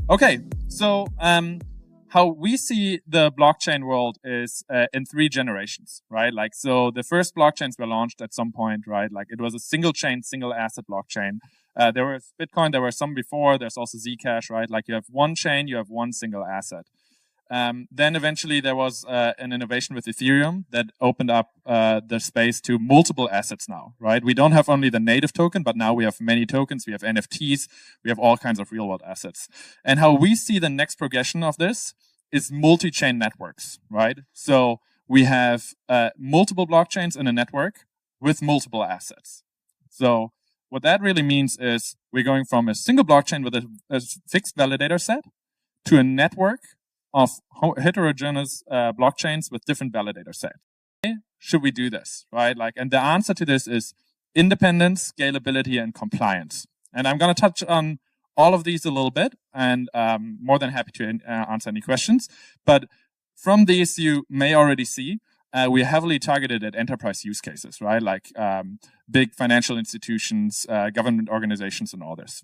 Okay, so how we see the blockchain world is in 3 generations, right? Like, so the first blockchains were launched at some point, right? Like it was a single chain, single asset blockchain. There was Bitcoin, there were some before, there's also Zcash, right? Like you have one chain, you have one single asset. Then eventually there was an innovation with Ethereum that opened up the space to multiple assets now, right? We don't have only the native token, but now we have many tokens, we have NFTs, we have all kinds of real world assets. And how we see the next progression of this is multi-chain networks, right? So we have multiple blockchains in a network with multiple assets. So what that really means is we're going from a single blockchain with a fixed validator set to a network of heterogeneous blockchains with different validator sets. Why should we do this, right? Like, and the answer to this is independence, scalability, and compliance. And I'm going to touch on all of these a little bit, and more than happy to answer any questions. But from these, you may already see we're heavily targeted at enterprise use cases, right? Like big financial institutions, government organizations, and all this.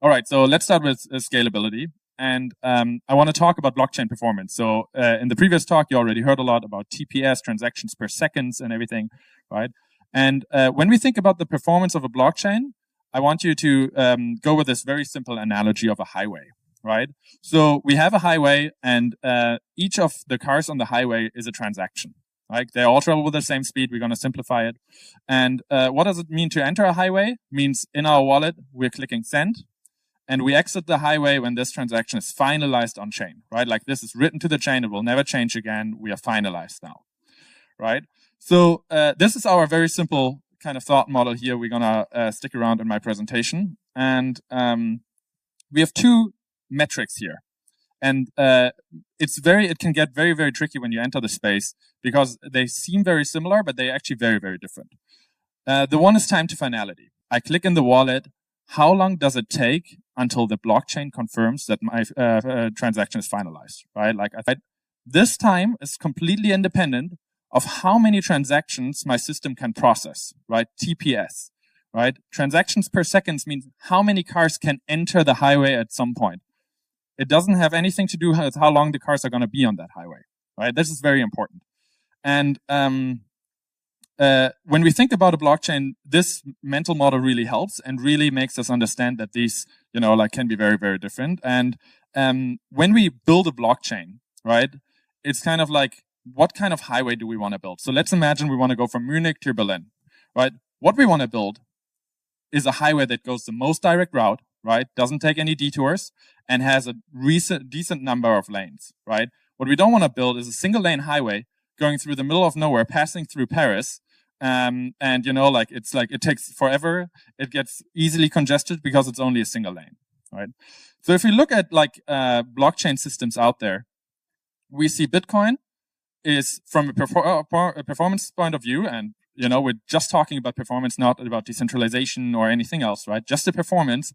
All right, so let's start with scalability. And I want to talk about blockchain performance. So in the previous talk, you already heard a lot about TPS, transactions per seconds, and everything, right? And when we think about the performance of a blockchain, I want you to go with this very simple analogy of a highway, right? So we have a highway, and each of the cars on the highway is a transaction, right? They all travel with the same speed. We're going to simplify it. And what does it mean to enter a highway? It means in our wallet, we're clicking send. And we exit the highway when this transaction is finalized on chain, right? Like this is written to the chain. It will never change again. We are finalized now, right? So this is our very simple kind of thought model here. We're going to stick around in my presentation. And we have 2 metrics here. And it can get very, very tricky when you enter the space because they seem very similar, but they're actually very, very different. The one is time to finality. I click in the wallet. How long does it take until the blockchain confirms that my transaction is finalized, right? Like this time is completely independent of how many transactions my system can process, right? TPS, right? Transactions per second means how many cars can enter the highway at some point. It doesn't have anything to do with how long the cars are going to be on that highway, right? This is very important. And when we think about a blockchain, this mental model really helps and really makes us understand that these, can be very, very different. And when we build a blockchain, right, it's kind of like, what kind of highway do we want to build? So let's imagine we want to go from Munich to Berlin, right? What we want to build is a highway that goes the most direct route, right? Doesn't take any detours and has a decent number of lanes, right? What we don't want to build is a single lane highway going through the middle of nowhere, passing through Paris. And it takes forever. It gets easily congested because it's only a single lane, right? So if we look at blockchain systems out there, we see Bitcoin is from a performance point of view, and we're just talking about performance, not about decentralization or anything else, right? Just the performance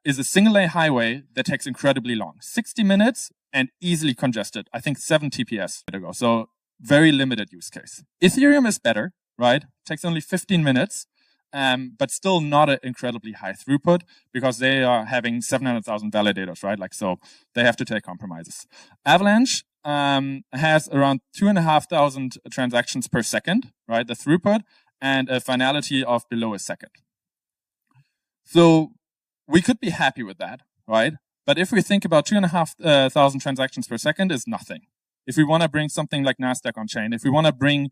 is a single lane highway that takes incredibly long, 60 minutes and easily congested. I think 7 TPS to go. So very limited use case. Ethereum is better, right? Takes only 15 minutes, but still not an incredibly high throughput because they are having 700,000 validators, right? Like, so they have to take compromises. Avalanche has around 2,500 transactions per second, right? The throughput, and a finality of below a second. So we could be happy with that, right? But if we think about 2,500 transactions per second is nothing. If we want to bring something like NASDAQ on chain, if we want to bring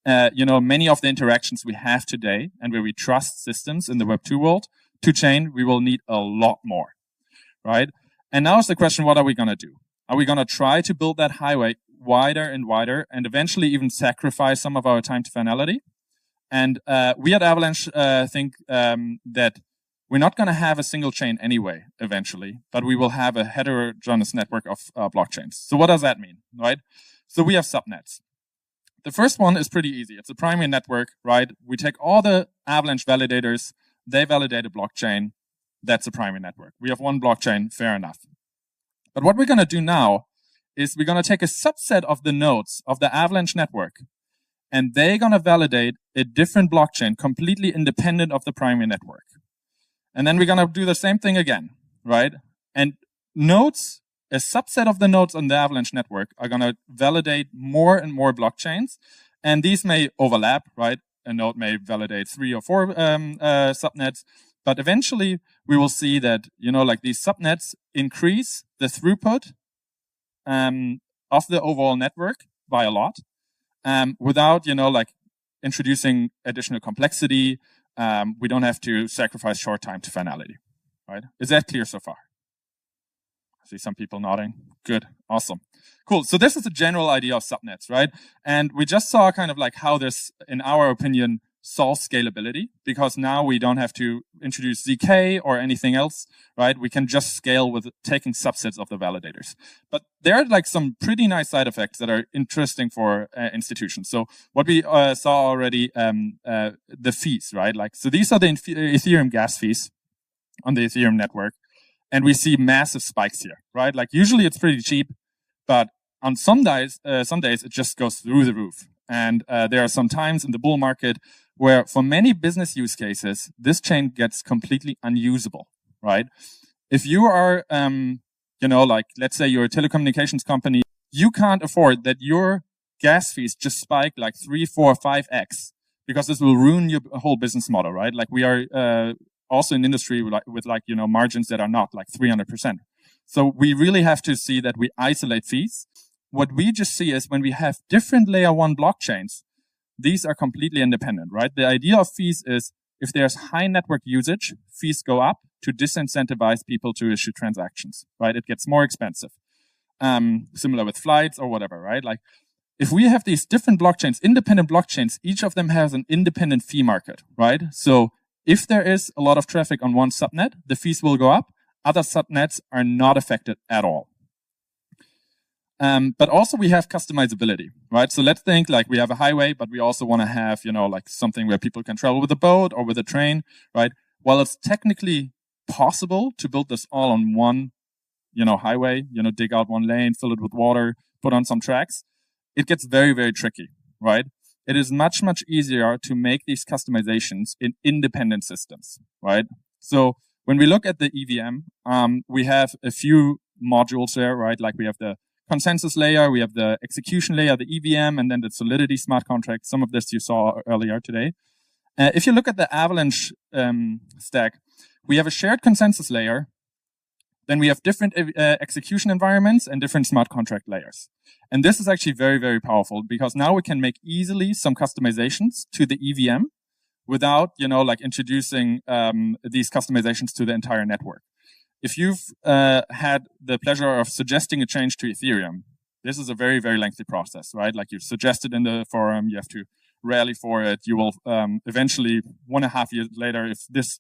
many of the interactions we have today and where we trust systems in the Web2 world to chain, we will need a lot more, right? And now is the question, what are we going to do? Are we going to try to build that highway wider and wider and eventually even sacrifice some of our time to finality? And we at Avalanche think that we're not going to have a single chain anyway, eventually, but we will have a heterogeneous network of blockchains. So what does that mean, right? So we have subnets. The first one is pretty easy. It's a primary network, right? We take all the Avalanche validators, they validate a blockchain. That's a primary network. We have one blockchain, fair enough. But what we're going to do now is we're going to take a subset of the nodes of the Avalanche network, and they're going to validate a different blockchain completely independent of the primary network. And then we're going to do the same thing again, right? And nodes, a subset of the nodes on the Avalanche network are going to validate more and more blockchains. And these may overlap, right? A node may validate 3 or 4 subnets. But eventually, we will see that, like these subnets increase the throughput of the overall network by a lot without, like introducing additional complexity. We don't have to sacrifice short time to finality, right? Is that clear so far? I see some people nodding. Good, awesome. Cool, so this is a general idea of subnets, right? And we just saw kind of like how this, in our opinion, solves scalability, because now we don't have to introduce ZK or anything else, right? We can just scale with taking subsets of the validators. But there are like some pretty nice side effects that are interesting for institutions. So what we saw already, the fees, right? Like, so these are the Ethereum gas fees on the Ethereum network. And we see massive spikes here, right? Like usually it's pretty cheap, but on some days it just goes through the roof. And there are some times in the bull market where for many business use cases, this chain gets completely unusable, right? If you are, like let's say you're a telecommunications company, you can't afford that your gas fees just spike like 3, 4, 5x, because this will ruin your whole business model, right? Like we are also in industry with margins that are not like 300%. So we really have to see that we isolate fees. What we just see is when we have different layer 1 blockchains, these are completely independent, right? The idea of fees is if there's high network usage, fees go up to disincentivize people to issue transactions, right? It gets more expensive. Similar with flights or whatever, right? Like if we have these different blockchains, independent blockchains, each of them has an independent fee market, right? So if there is a lot of traffic on one subnet, the fees will go up. Other subnets are not affected at all. But also we have customizability, right? So let's think like we have a highway, but we also want to have, like something where people can travel with a boat or with a train, right? While it's technically possible to build this all on one, highway, dig out one lane, fill it with water, put on some tracks, it gets very, very tricky, right? It is much, much easier to make these customizations in independent systems, right? So when we look at the EVM, we have a few modules there, right? Like we have the consensus layer, we have the execution layer, the EVM, and then the Solidity smart contract. Some of this you saw earlier today. If you look at the Avalanche stack, we have a shared consensus layer. Then we have different execution environments and different smart contract layers. And this is actually very, very powerful because now we can make easily some customizations to the EVM without, like introducing these customizations to the entire network. If you've had the pleasure of suggesting a change to Ethereum, this is a very, very lengthy process, right? Like you've suggested in the forum, you have to rally for it. You will eventually, 1.5 years later, if this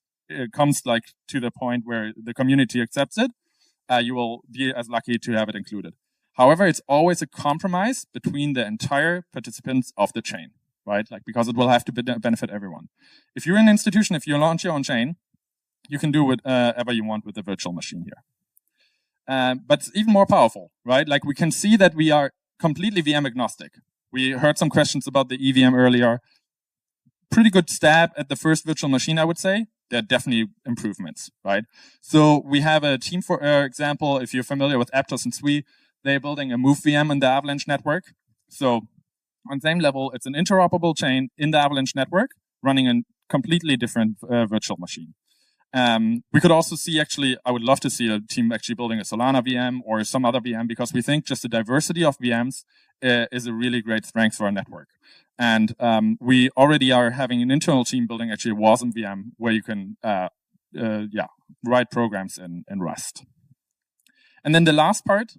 comes like to the point where the community accepts it, you will be as lucky to have it included. However, it's always a compromise between the entire participants of the chain, right? Like because it will have to benefit everyone. If you're an institution, if you launch your own chain, you can do whatever you want with the virtual machine here. But it's even more powerful, right? Like we can see that we are completely VM agnostic. We heard some questions about the EVM earlier. Pretty good stab at the first virtual machine, I would say. There are definitely improvements, right? So we have a team, for example, if you're familiar with Aptos and Sui, they're building a Move VM in the Avalanche network. So on the same level, it's an interoperable chain in the Avalanche network running a completely different virtual machine. We could also see, actually, I would love to see a team actually building a Solana VM or some other VM because we think just the diversity of VMs is a really great strength for our network. And we already are having an internal team building actually a WASM VM where you can write programs in Rust. And then the last part,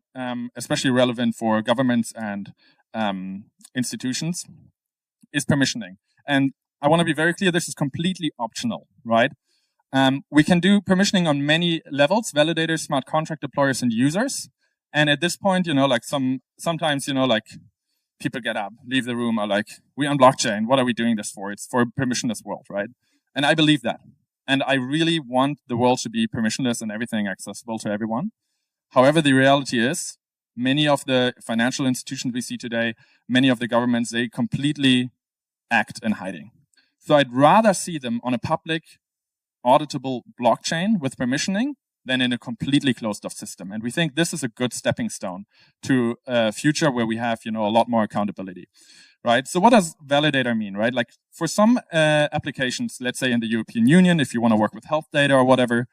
especially relevant for governments and institutions, is permissioning. And I want to be very clear, this is completely optional, right? We can do permissioning on many levels, validators, smart contract deployers, and users. And at this point, like sometimes, like people get up, leave the room, are like, we're on blockchain. What are we doing this for? It's for a permissionless world, right? And I believe that. And I really want the world to be permissionless and everything accessible to everyone. However, the reality is many of the financial institutions we see today, many of the governments, they completely act in hiding. So I'd rather see them on a public, auditable blockchain with permissioning than in a completely closed off system. And we think this is a good stepping stone to a future where we have, a lot more accountability, right? So what does validator mean, right? Like for some applications, let's say in the European Union, if you want to work with health data or whatever,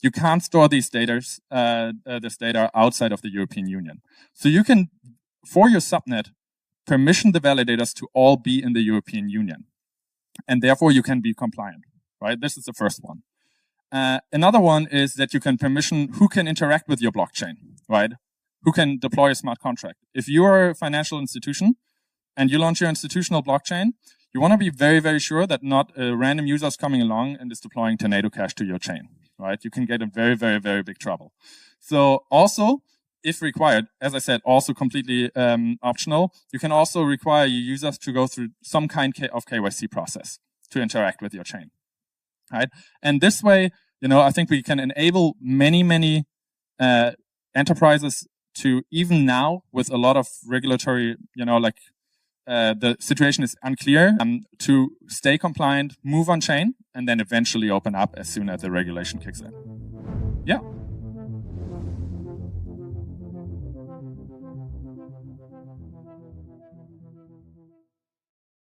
you can't store this data outside of the European Union. So you can, for your subnet, permission the validators to all be in the European Union. And therefore you can be compliant, right? This is the first one. Another one is that you can permission who can interact with your blockchain, right? Who can deploy a smart contract. If you are a financial institution and you launch your institutional blockchain, you want to be very, very sure that not a random user is coming along and is deploying Tornado Cash to your chain, right? You can get in very, very, very big trouble. So also, if required, as I said, also completely optional, you can also require your users to go through some kind of KYC process to interact with your chain, right? And this way, I think we can enable many, many enterprises to, even now with a lot of regulatory, the situation is unclear, to stay compliant, move on chain, and then eventually open up as soon as the regulation kicks in. Yeah.